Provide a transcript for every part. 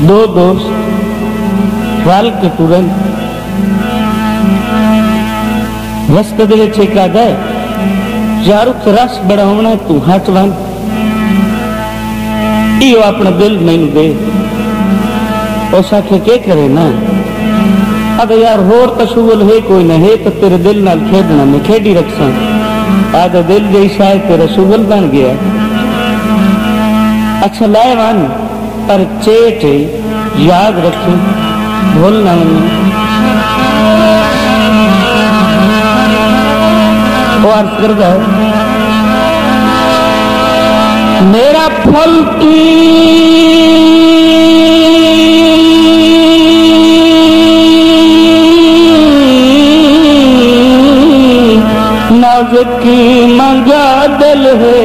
दो दोस्त रल के तुरन रस्ते दे विच एक आदा यार रस बढ़ाना तू हट वन इो अपना दिल मैनू दे। उस आखे के करे ना अगर यार होर तो शुगल है कोई ना है तो तेरे दिल नाल खेडना मैं खेडी रखसा। आधा दिल गई शायद तेरा शुगल बन गया। अच्छा लाए वन पर चेट याद रखी भूलना मैंने। वो अर्ज करता है मेरा फल नाजुक मंगा दिल है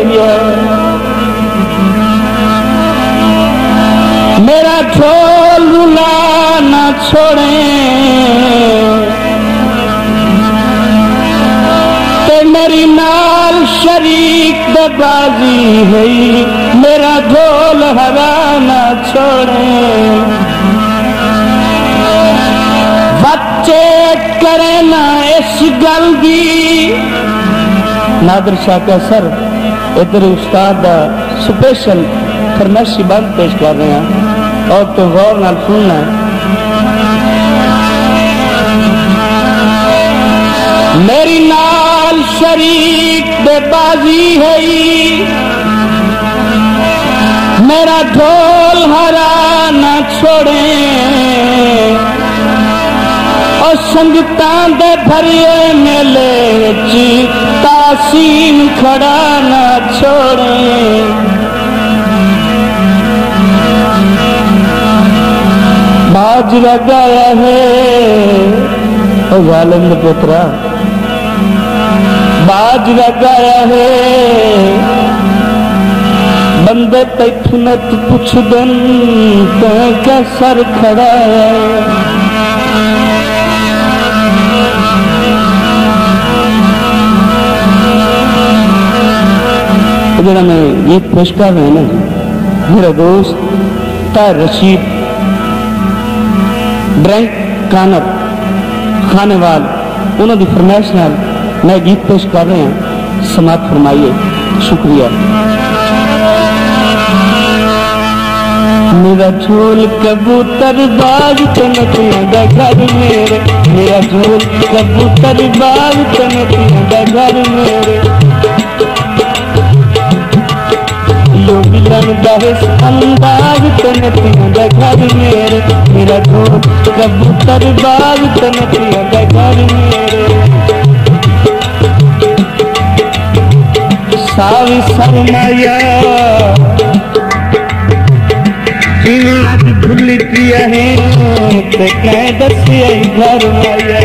मेरा ढोल रुला न छोड़े ते मेरी नाल शरीक बाजी है मेरा ढोल हरा न छोड़े। बच्चे करे ना इस गल दी नादर शाह का सर इधर उस्ताद का स्पेशल फरमाइशी बंद पेश कर रहे हैं और तो गौर नाल सुनना है। मेरी नाल शरीक बेबाजी है मेरा ढोल हरा न छोड़े और संगतां दे भरिए मेले ची तासीन खड़ा न छोड़े। बाज लगाया है ओ जालिम पुत्रा बाज लगाया है बंदे तैथू न तू पुछ दिन का सर खड़ा है। जरा मैं गीत पेश कर रहे हैं ना मेरा दोस्त तार रशीद ड्रैंक कानर खानेवाल उन्होंने फरमाइश नाल मैं गीत पेश कर रहे हैं समाप्त फरमाइए। शुक्रिया। मेरा झोल कबूतर बाग तनतियां दा घर मेरे मेरा झोल कबूतर बाग तनतियां दा घर मेरे यो मिलन दहस अंदाज तनतियां दा घर मेरे मेरा झोल कबूतर बाग तनतियां दा घर मेरे। सावी सरमाया आज भूल किया है ते कह दसिया घर आया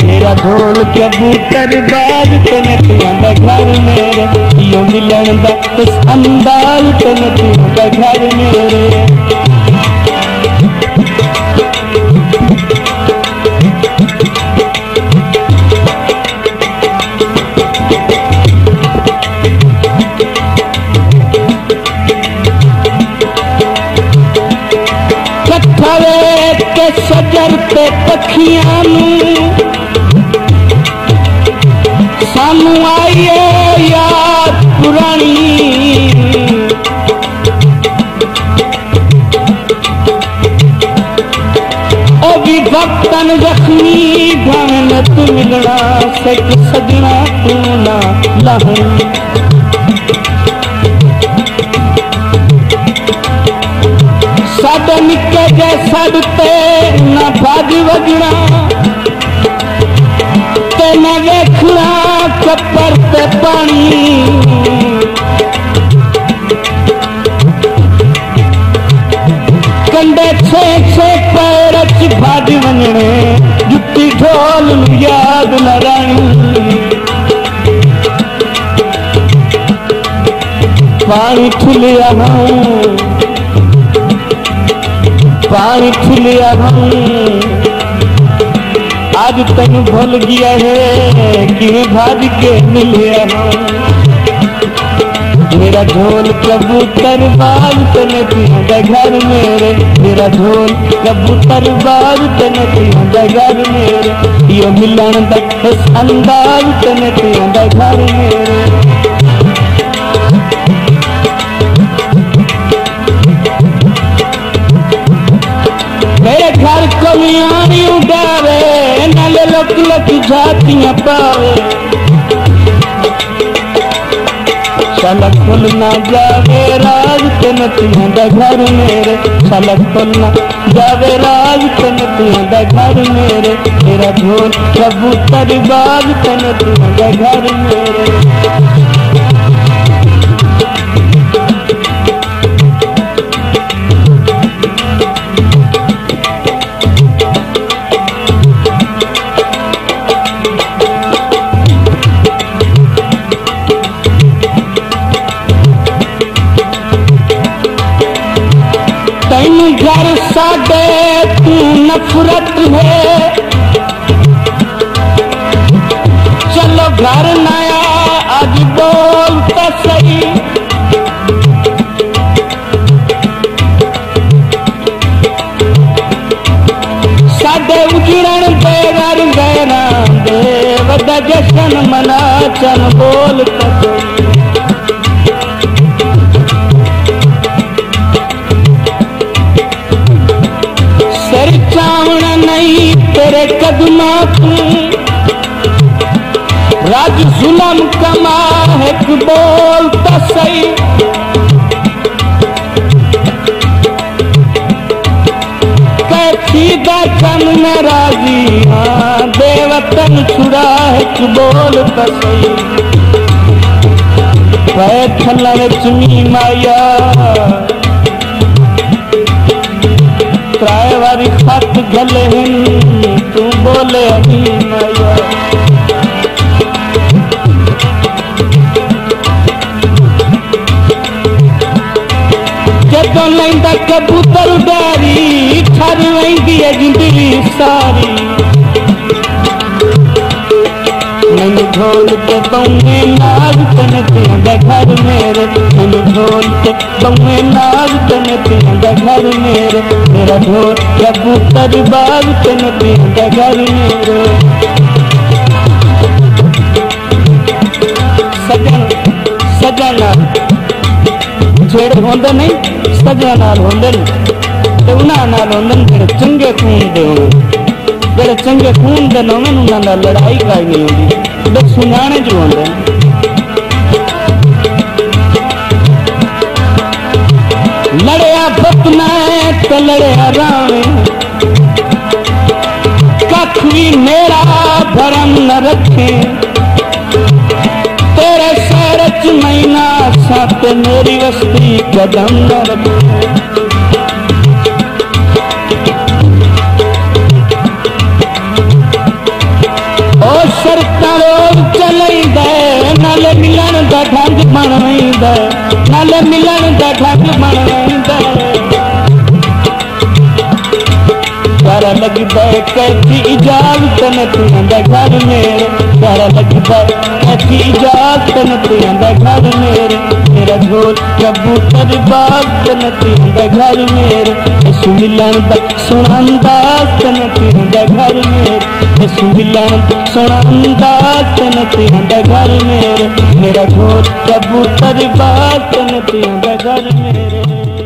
मेरा ढोल कबूतर बाज तनतियां दा घर मेरे यो मिलन दा अंदाज तनतियां दा घर मेरे। सजर ते पखियां सानू आईए याद पुरानी ओ भी भक्तन जख्मी भावन तू मिलना सिख सजना तू ना लहनी साडे निके जे सड़ ते ना भज वजना ते ना वेखना छप्पर ते पानी कंडे छे छे पैर च भज वजने जुत्ती ढोल याद न रानी पानी ठुलिया पानी ठुलिया आज तन भूल गया है कि भाज के मिलिया मेरा ढोल कबूतर बाज तने घर मेरे, मेरा ढोल कबूतर बाज तने घर मेरे, यो मिलन दा अंदाज तने घर मेरे। मेरे घर को मियानी उड़ावे, नाले लोक लोक झातियां पावे, सलक खुल ना जावे राज तनतियां दा घर मेरे, सलक खुल ना जावे राज तनतियां दा घर मेरे, मेरा ढोल कबूतर बाज तनतियां दा घर मेरे। घर साडे तू नफरत है, चलो घर नया आज बोल तो सही, साडे उजड़न दे घर गैरा दे वदा जशन मना चल बोल तो सही। चावण नहीं तेरे कदमा तू, राज जुलम कमा एक बोल तो सही, कैथी दा कम में राजी हाँ देवतन छुड़ा एक बोल तो सही। पैथल चुनी माया त्राय वारी खत गले तू बोले अभी माया, जदों लैंदा कबूतर उडारी ठर वैंदी है जिंदगी सारी, मैनू ढोल के बउए नाज तने घर मेरे, मैनू ढोल के बउए नाज तने घर मेरे, मेरा ढोल कबूतर बाज तने घर मेरे। सजन सजन जेड़े होंदे नहीं सजना नाल होंदे ते उन्हां नाल होंदे जेड़े चंगे खून दे होंदे, जेड़े चंगे खून दे होंदे उन्हां नाल लड़ाई काई नहीं होंदी, बस सुनाने जो होंदे। लड़िया बतना तो लड़िया रावे, कख भी मेरा भरम न रखे, तेरे शहर च महीना साथ मेरी वस्ती कदम न रखे। ओ शर्तां रोज चलैंदा, नाले मिलन दा ढंग बनवैंदा, नाले मिलन दा ढंग बनवैंदा, प्यारा लगदा कैथी इजाजत न घर मेरे, प्यारा लगदा कैथी इजाजत न घर मेरे, मेरा ढोल कबूतर बाज न घर मेरे, इस मिलन दा सोहना अंदाज न घर मेरे, इस मिलन दा सोहना अंदाज न घर मेरे, मेरा ढोल कबूतर बाज न घर मेरे।